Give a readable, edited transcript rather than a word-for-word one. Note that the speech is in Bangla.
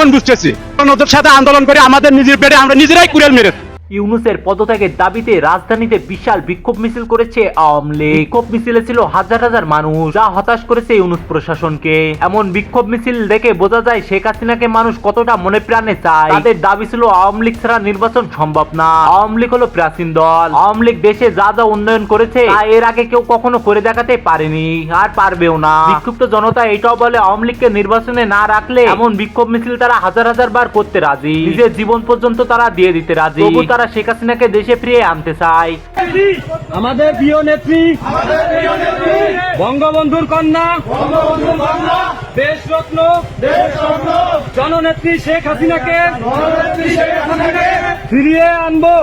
এখন বুঝতেছি ওদের সাথে আন্দোলন করে আমাদের নিজের পেটে আমরা নিজেরাই কুড়াল মেরেছি। ইউনূসের পদত্যাগের দাবিতে রাজধানীতে বিশাল বিক্ষোভ মিছিল করেছে আওয়ামী লীগ। বিক্ষোভ মিছিলে ছিল হাজার হাজার মানুষ, যা হতাশ করেছে ইউনূস প্রশাসনকে। এমন বিক্ষোভ মিছিল দেখে বোঝা যায় শেখ হাসিনাকে মানুষ কতটা মনে প্রাণে চায়। তাদের দাবি ছিল আওয়ামী লীগ ছাড়া নির্বাচন সম্ভব না। আওয়ামী লীগ হলো প্রাচীন দল। আওয়ামী লীগ দেশে যা যা উন্নয়ন করেছে তা এর আগে কেউ কখনো করে দেখাতে পারেনি, আর পারবেও না। বিক্ষুব্ধ জনতা এটাও বলে আওয়ামী লীগকে নির্বাচনে না রাখলে এমন বিক্ষোভ মিছিল তারা হাজার হাজার বার করতে রাজি, নিজের জীবন পর্যন্ত তারা দিয়ে দিতে রাজি। তারা শেখ হাসিনাকে দেশে ফিরিয়ে আনতে চায়। আমাদের প্রিয় নেত্রী বঙ্গবন্ধুর কন্যা দেশরত্ন জননেত্রী শেখ হাসিনাকে ফিরিয়ে আনবো।